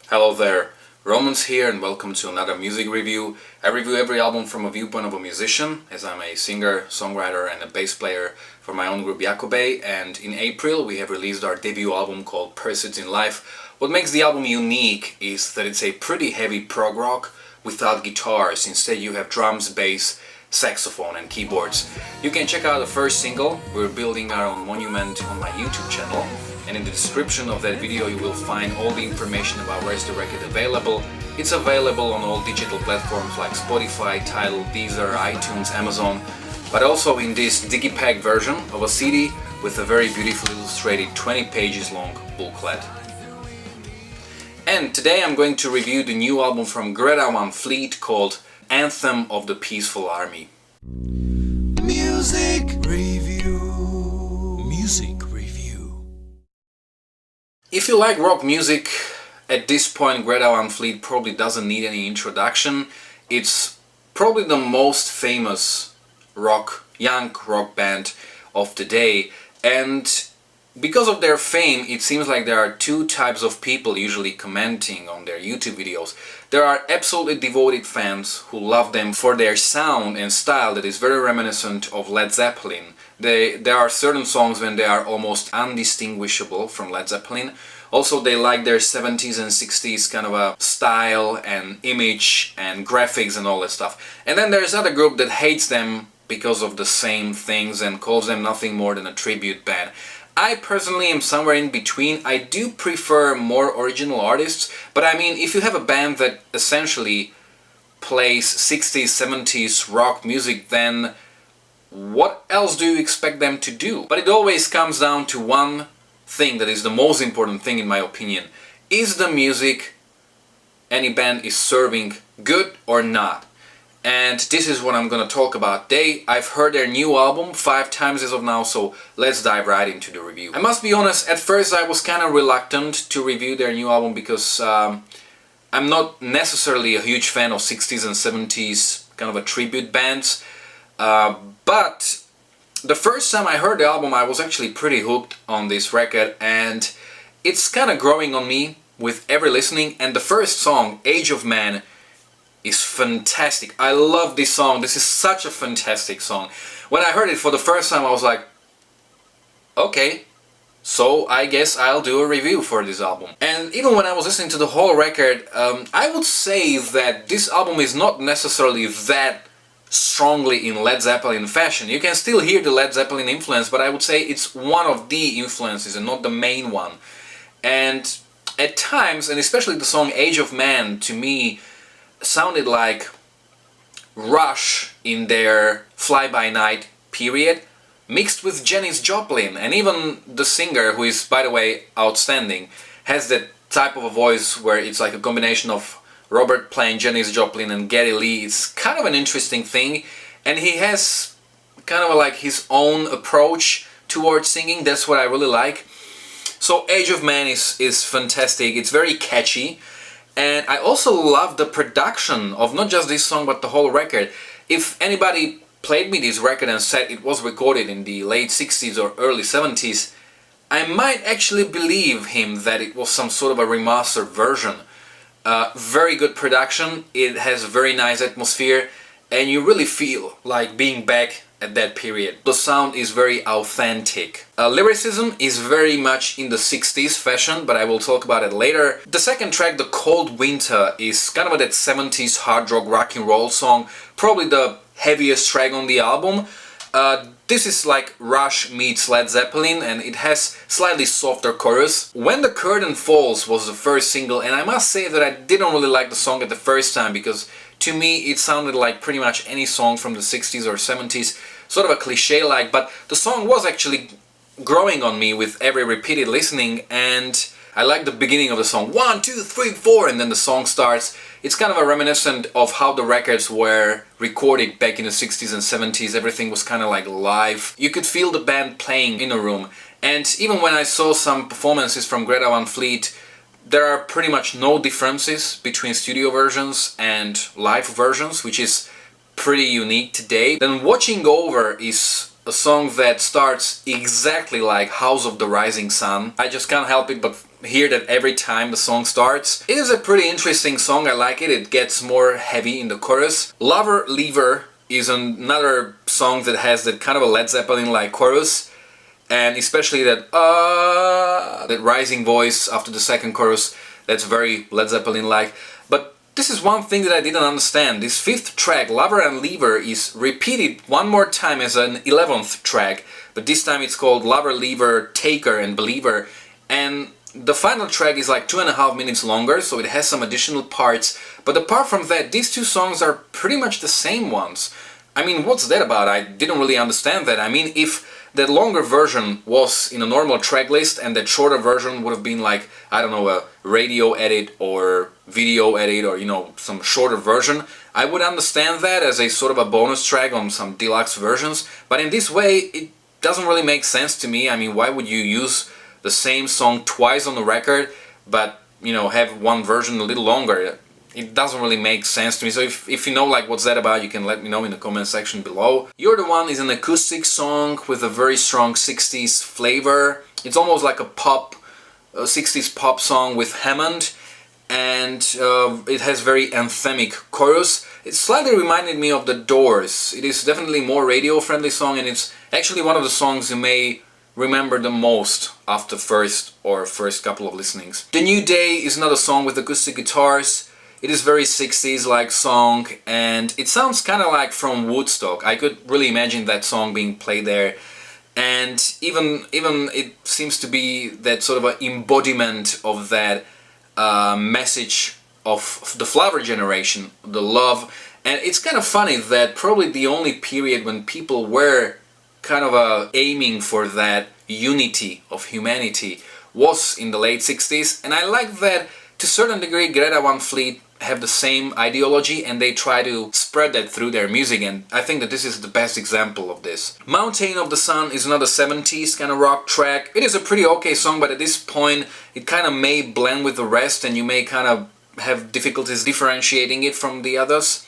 Hello there, Romans here and welcome to another music review. I review every album from a viewpoint of a musician, as I'm a singer, songwriter and a bass player for my own group Jakobe, and in April we have released our debut album called Pursuits in Life. What makes the album unique is that it's a pretty heavy prog rock without guitars. Instead you have drums, bass, saxophone and keyboards. You can check out the first single, We're Building Our Own Monument, on my YouTube channel, and in the description of that video you will find all the information about where is the record available. It's available on all digital platforms like Spotify, Tidal, Deezer, iTunes, Amazon, but also in this digipack version of a CD with a very beautifully illustrated 20 pages long booklet. And today I'm going to review the new album from Greta Van Fleet called Anthem of the Peaceful Army. Music review. Music review. If you like rock music, at this point Greta Van Fleet probably doesn't need any introduction. It's probably the most famous young rock band of today, and because of their fame, it seems like there are two types of people usually commenting on their YouTube videos. There are absolutely devoted fans who love them for their sound and style that is very reminiscent of Led Zeppelin. There are certain songs when they are almost undistinguishable from Led Zeppelin. Also, they like their 70s and 60s kind of a style and image and graphics and all that stuff. And then there's another group that hates them because of the same things and calls them nothing more than a tribute band. I personally am somewhere in between. I do prefer more original artists, but I mean, if you have a band that essentially plays 60s, 70s rock music, then what else do you expect them to do? But it always comes down to one thing that is the most important thing in my opinion. Is the music any band is serving good or not? And this is what I'm gonna talk about today. I've heard their new album 5 times as of now, so let's dive right into the review. I must be honest, at first I was kind of reluctant to review their new album because I'm not necessarily a huge fan of 60s and 70s kind of a tribute bands. But the first time I heard the album I was actually pretty hooked on this record, and it's kind of growing on me with every listening. And the first song, Age of Man, is fantastic. I love this song. This is such a fantastic song. When I heard it for the first time I was like, okay, so I guess I'll do a review for this album. And even when I was listening to the whole record, I would say that this album is not necessarily that strongly in Led Zeppelin fashion. You can still hear the Led Zeppelin influence, but I would say it's one of the influences and not the main one. And at times, and especially the song Age of Man, to me sounded like Rush in their fly-by-night period mixed with Janis Joplin, and even the singer, who is by the way outstanding, has that type of a voice where it's like a combination of Robert playing Janis Joplin and Geddy Lee. It's kind of an interesting thing, and he has kind of like his own approach towards singing. That's what I really like. So Age of Man is fantastic. It's very catchy. And I also love the production of not just this song but the whole record. If anybody played me this record and said it was recorded in the late 60s or early 70s, I might actually believe him that it was some sort of a remastered version. Very good production, it has a very nice atmosphere, and you really feel like being back at that period. The sound is very authentic. Lyricism is very much in the 60s fashion, but I will talk about it later. The second track, The Cold Winter, is kind of that 70s hard rock and roll song, probably the heaviest track on the album. This is like Rush meets Led Zeppelin, and it has slightly softer chorus. When the Curtain Falls was the first single, and I must say that I didn't really like the song at the first time because to me it sounded like pretty much any song from the 60s or 70s, sort of a cliche-like, but the song was actually growing on me with every repeated listening, and I like the beginning of the song, 1, 2, 3, 4, and then the song starts. It's kind of a reminiscent of how the records were recorded back in the 60s and 70s. Everything was kind of like live. You could feel the band playing in a room. And even when I saw some performances from Greta Van Fleet, there are pretty much no differences between studio versions and live versions, which is pretty unique today. Then Watching Over is a song that starts exactly like House of the Rising Sun. I just can't help it but hear that every time the song starts. It is a pretty interesting song, I like it. It gets more heavy in the chorus. Lover Lever is another song that has that kind of a Led Zeppelin-like chorus, and especially that rising voice after the second chorus, that's very Led Zeppelin-like. But this is one thing that I didn't understand. This fifth track, Lover and Lever, is repeated one more time as an 11th track, but this time it's called Lover, Lever, Taker and Believer, and the final track is like 2.5 minutes longer, so it has some additional parts. But apart from that, these two songs are pretty much the same ones. I mean, what's that about? I didn't really understand that. I mean, if that longer version was in a normal track list and that shorter version would have been like, I don't know, a radio edit or video edit or, you know, some shorter version, I would understand that as a sort of a bonus track on some deluxe versions. But in this way, it doesn't really make sense to me. I mean, why would you use the same song twice on the record, but, you know, have one version a little longer? It doesn't really make sense to me. So if you know like what's that about, you can let me know in the comment section below. You're the One is an acoustic song with a very strong 60s flavor. It's almost like a 60s pop song with Hammond, and it has very anthemic chorus. It slightly reminded me of The Doors. It is definitely more radio friendly song, and it's actually one of the songs you may remember the most after first couple of listenings. The New Day is another song with acoustic guitars. It is very 60s like song, and it sounds kind of like from Woodstock. I could really imagine that song being played there, and even it seems to be that sort of an embodiment of that message of the flower generation, the love. And it's kind of funny that probably the only period when people were kind of aiming for that unity of humanity was in the late 60s, and I like that to a certain degree Greta Van Fleet have the same ideology and they try to spread that through their music, and I think that this is the best example of this. Mountain of the Sun is another 70s kind of rock track. It is a pretty okay song, but at this point it kind of may blend with the rest and you may kind of have difficulties differentiating it from the others.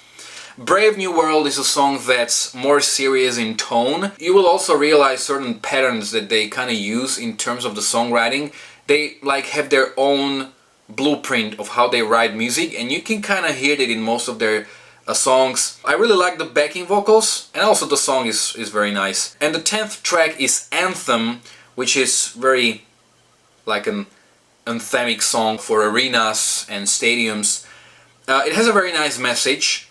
Brave New World is a song that's more serious in tone. You will also realize certain patterns that they kind of use in terms of the songwriting. They like have their own blueprint of how they write music, and you can kind of hear that in most of their songs. I really like the backing vocals, and also the song is very nice. And the 10th track is Anthem, which is very like an anthemic song for arenas and stadiums. It has a very nice message,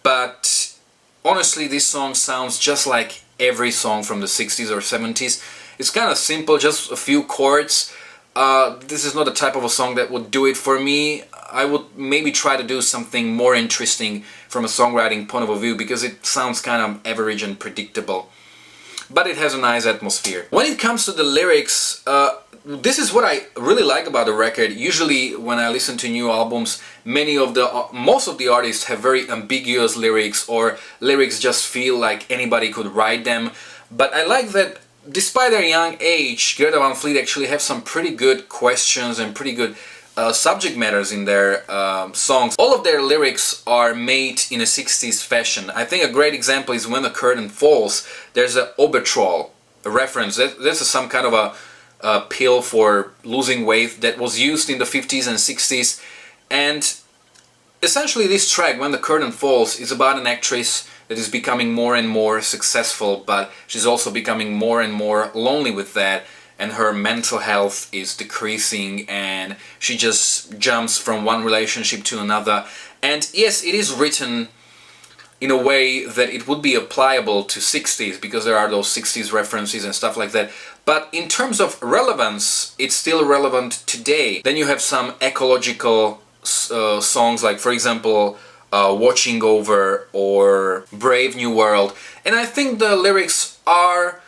but honestly this song sounds just like every song from the 60s or 70s. It's kind of simple, just a few chords. This is not the type of a song that would do it for me. I would maybe try to do something more interesting from a songwriting point of view, because it sounds kind of average and predictable. But it has a nice atmosphere. When it comes to the lyrics, this is what I really like about the record. Usually when I listen to new albums, most of the artists have very ambiguous lyrics, or lyrics just feel like anybody could write them. But I like that despite their young age, Greta Van Fleet actually have some pretty good questions and pretty good subject matters in their songs. All of their lyrics are made in a 60s fashion. I think a great example is When the Curtain Falls. There's a Obertrol, a reference. This is some kind of a pill for losing weight that was used in the 50s and 60s. And essentially this track, When the Curtain Falls, is about an actress that is becoming more and more successful, but she's also becoming more and more lonely with that, and her mental health is decreasing, and she just jumps from one relationship to another. And yes, it is written in a way that it would be applicable to 60s, because there are those 60s references and stuff like that. But in terms of relevance, it's still relevant today. Then you have some ecological songs, like for example Watching Over or Brave New World, and I think the lyrics are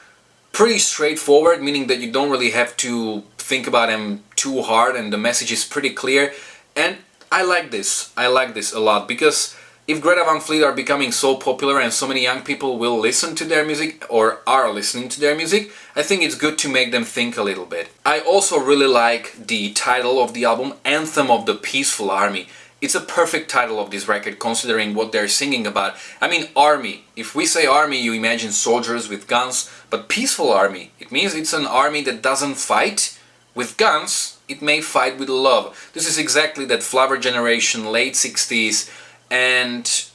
pretty straightforward, meaning that you don't really have to think about them too hard, and the message is pretty clear. And I like this a lot, because if Greta Van Fleet are becoming so popular and so many young people will listen to their music or are listening to their music, I think it's good to make them think a little bit. I also really like the title of the album, Anthem of the Peaceful Army. It's a perfect title of this record, considering what they're singing about. I mean, army. If we say army, you imagine soldiers with guns, but peaceful army, it means it's an army that doesn't fight with guns, it may fight with love. This is exactly that Flower generation, late 60s, and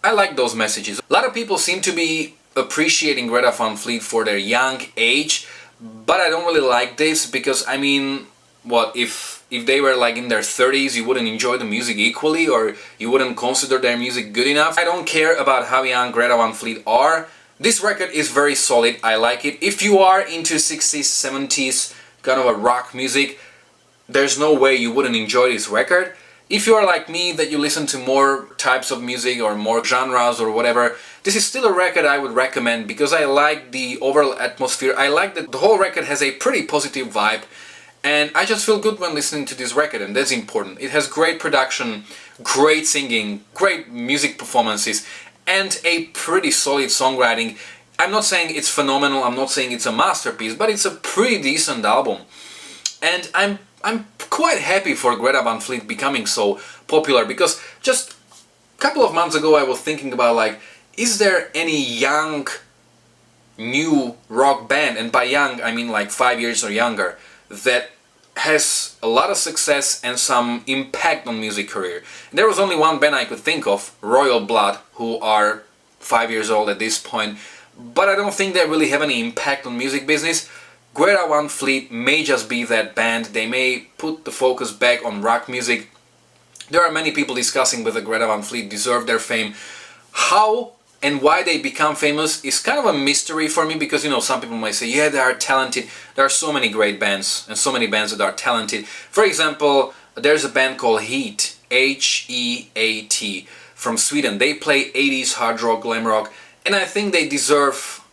I like those messages. A lot of people seem to be appreciating Greta Van Fleet for their young age, but I don't really like this because, I mean, what if they were like in their 30s, you wouldn't enjoy the music equally, or you wouldn't consider their music good enough? I don't care about how young Greta Van Fleet are. This record is very solid, I like it. If you are into 60s, 70s kind of a rock music, there's no way you wouldn't enjoy this record. If you are like me, that you listen to more types of music or more genres or whatever, this is still a record I would recommend because I like the overall atmosphere. I like that the whole record has a pretty positive vibe, and I just feel good when listening to this record, and that's important. It has great production, great singing, great music performances, and a pretty solid songwriting. I'm not saying it's phenomenal, I'm not saying it's a masterpiece, but it's a pretty decent album. And I'm quite happy for Greta Van Fleet becoming so popular, because just a couple of months ago I was thinking about, like, is there any young new rock band, and by young I mean like 5 years or younger, that has a lot of success and some impact on music career? And there was only one band I could think of, Royal Blood, who are 5 years old at this point, but I don't think they really have any impact on music business. Greta Van Fleet may just be that band. They may put the focus back on rock music. There are many people discussing whether Greta Van Fleet deserve their fame. How and why they become famous is kind of a mystery for me, because, you know, some people might say, yeah, they are talented. There are so many great bands and so many bands that are talented. For example, there's a band called Heat, H-E-A-T, from Sweden. They play 80s hard rock, glam rock, and I think they deserve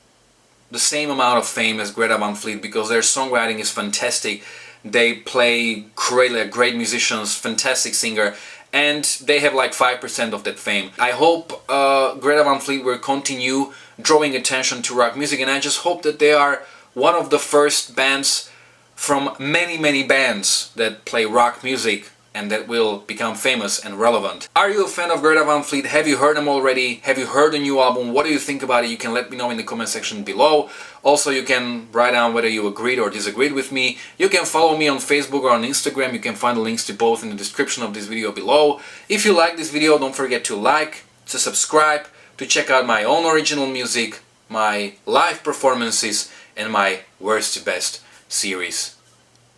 the same amount of fame as Greta Van Fleet because their songwriting is fantastic. They play great musicians, fantastic singer, and they have like 5% of that fame. I hope Greta Van Fleet will continue drawing attention to rock music, and I just hope that they are one of the first bands from many bands that play rock music and that will become famous and relevant. Are you a fan of Greta Van Fleet? Have you heard them already? Have you heard the new album? What do you think about it? You can let me know in the comment section below. Also, you can write down whether you agreed or disagreed with me. You can follow me on Facebook or on Instagram. You can find the links to both in the description of this video below. If you like this video, don't forget to like, to subscribe, to check out my own original music, my live performances, and my worst to best series.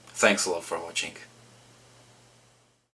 Thanks a lot for watching.